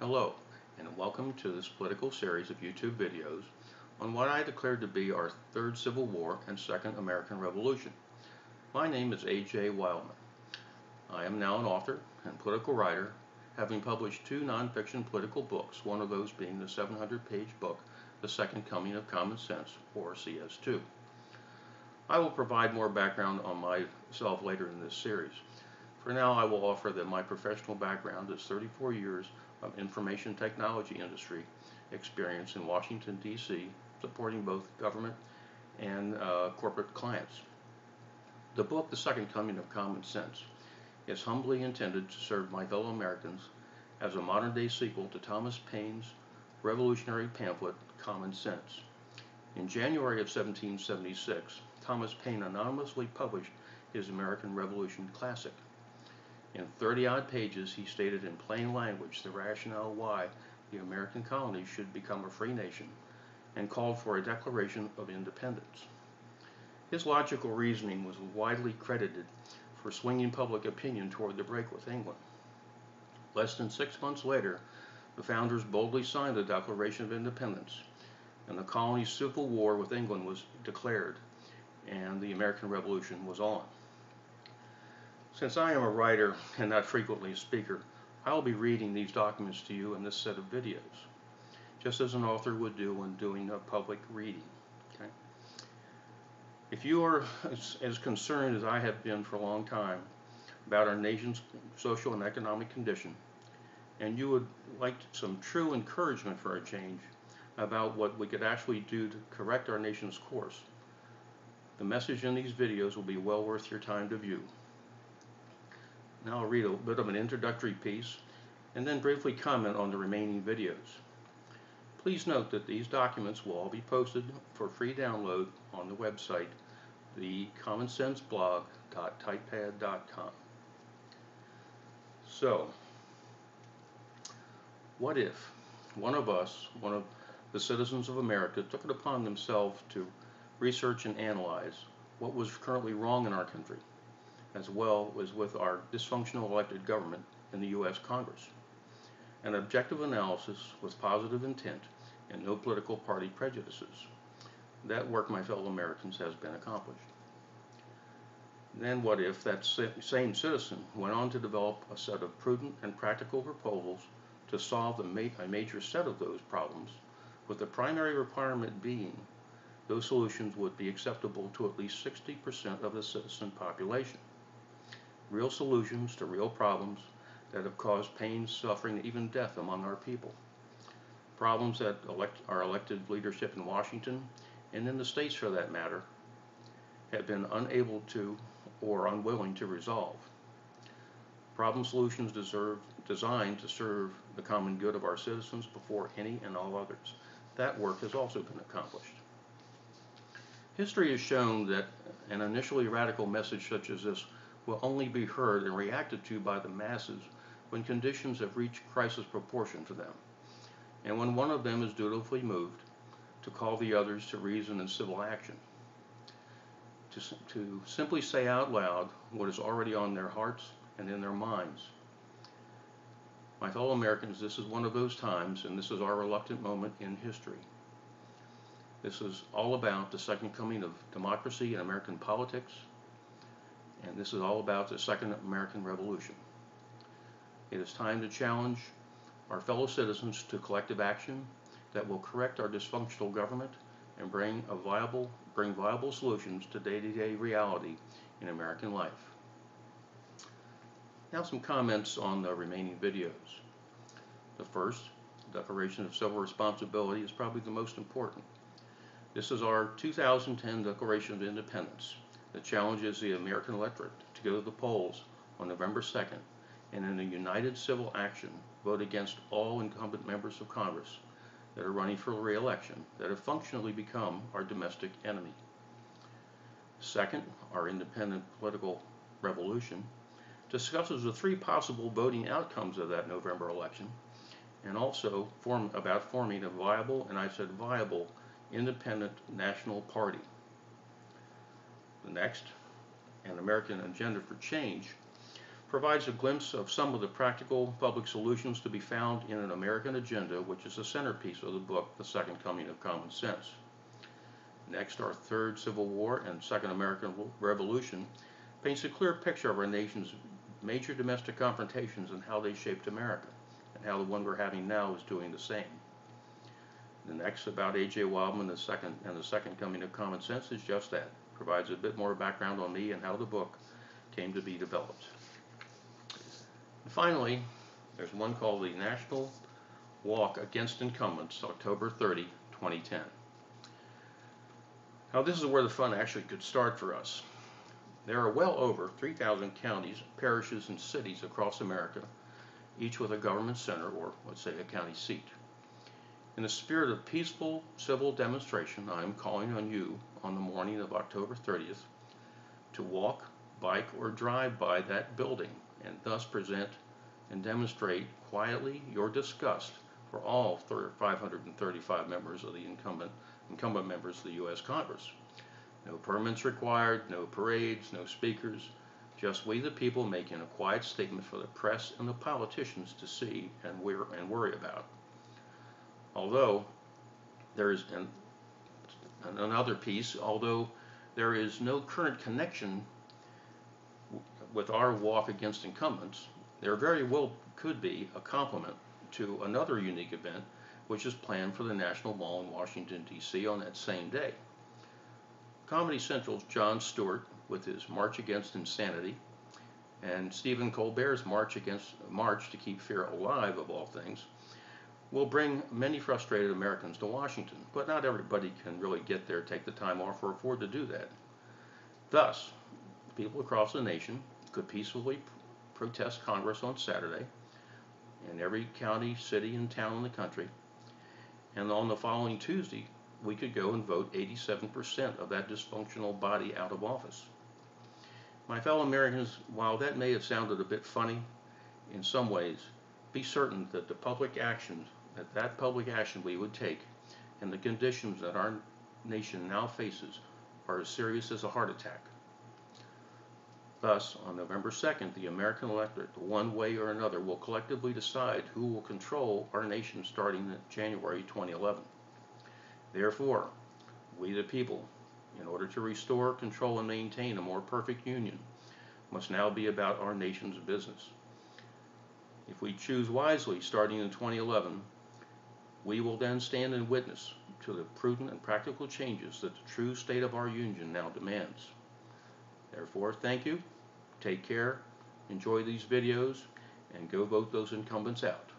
Hello, and welcome to this political series of YouTube videos on what I declared to be our third Civil War and second American Revolution. My name is A.J. WILDMAN. I am now an author and political writer, having published two nonfiction political books, one of those being the 700-page book, The Second Coming of Common Sense, or CS2. I will provide more background on myself later in this series. For now, I will offer that my professional background is 34 years of information technology industry experience in Washington, D.C., supporting both government and corporate clients. The book, The Second Coming of Common Sense, is humbly intended to serve my fellow Americans as a modern-day sequel to Thomas Paine's revolutionary pamphlet, Common Sense. In January of 1776, Thomas Paine anonymously published his American Revolution classic. In 30-odd pages, he stated in plain language the rationale why the American colonies should become a free nation and called for a declaration of independence. His logical reasoning was widely credited for swinging public opinion toward the break with England. Less than 6 months later, the founders boldly signed the Declaration of Independence, and the colony's civil war with England was declared, and the American Revolution was on. Since I am a writer and not frequently a speaker, I will be reading these documents to you in this set of videos, just as an author would do when doing a public reading. Okay? If you are as concerned as I have been for a long time about our nation's social and economic condition, and you would like some true encouragement for a change about what we could actually do to correct our nation's course, the message in these videos will be well worth your time to view. Now I'll read a bit of an introductory piece and then briefly comment on the remaining videos. Please note that these documents will all be posted for free download on the website, thecommonsensblog.typepad.com. So, what if one of us, one of the citizens of America, took it upon themselves to research and analyze what was currently wrong in our country, as well as with our dysfunctional elected government in the U.S. Congress? An objective analysis with positive intent and no political party prejudices. That work, my fellow Americans, has been accomplished. Then what if that same citizen went on to develop a set of prudent and practical proposals to solve a major set of those problems, with the primary requirement being those solutions would be acceptable to at least 60% of the citizen population. Real solutions to real problems that have caused pain, suffering, and even death among our people. Problems that our elected leadership in Washington, and in the states for that matter, have been unable to or unwilling to resolve. Problem solutions designed to serve the common good of our citizens before any and all others. That work has also been accomplished. History has shown that an initially radical message such as this will only be heard and reacted to by the masses when conditions have reached crisis proportion for them, and when one of them is dutifully moved to call the others to reason and civil action, to simply say out loud what is already on their hearts and in their minds. My fellow Americans, this is one of those times, and this is our reluctant moment in history. This is all about the second coming of democracy in American politics, and this is all about the second American Revolution. It is time to challenge our fellow citizens to collective action that will correct our dysfunctional government and bring viable solutions to day-to-day reality in American life. Now some comments on the remaining videos. The first, Declaration of Civil Responsibility, is probably the most important. This is our 2010 Declaration of Independence that challenges the American electorate to go to the polls on November 2nd and in a united civil action vote against all incumbent members of Congress that are running for re-election that have functionally become our domestic enemy. Second, our independent political revolution discusses the three possible voting outcomes of that November election, and also about forming a viable, and I said viable, independent national party. The next, an American Agenda for Change, provides a glimpse of some of the practical public solutions to be found in an American agenda, which is the centerpiece of the book, The Second Coming of Common Sense. Next, our Third Civil War and Second American Revolution paints a clear picture of our nation's major domestic confrontations and how they shaped America, and how the one we're having now is doing the same. The next, about A.J. Wildman, the Second Coming of Common Sense, is just that. Provides a bit more background on me and how the book came to be developed. And finally, there's one called the National Walk Against Incumbents, October 30, 2010. Now this is where the fun actually could start for us. There are well over 3,000 counties, parishes, and cities across America, each with a government center, or let's say a county seat. In the spirit of peaceful civil demonstration, I am calling on you on the morning of October 30th to walk, bike, or drive by that building and thus present and demonstrate quietly your disgust for all 535 members of the incumbent members of the U.S. Congress. No permits required, no parades, no speakers, just we the people making a quiet statement for the press and the politicians to see and worry about. Although there is another piece, although there is no current connection with our walk against incumbents, there very well could be a complement to another unique event which is planned for the National Mall in Washington, D.C. on that same day. Comedy Central's Jon Stewart, with his March Against Insanity, and Stephen Colbert's March to Keep Fear Alive, of all things, will bring many frustrated Americans to Washington, but not everybody can really get there, take the time off, or afford to do that. Thus, people across the nation could peacefully protest Congress on Saturday in every county, city, and town in the country, and on the following Tuesday, we could go and vote 87% of that dysfunctional body out of office. My fellow Americans, while that may have sounded a bit funny in some ways, be certain that the public action we would take and the conditions that our nation now faces are as serious as a heart attack. Thus, on November 2nd, the American electorate, one way or another, will collectively decide who will control our nation starting in January 2011. Therefore, we the people, in order to restore, control, and maintain a more perfect union, must now be about our nation's business. If we choose wisely starting in 2011, we will then stand in witness to the prudent and practical changes that the true state of our union now demands. Therefore, thank you, take care, enjoy these videos, and go vote those incumbents out.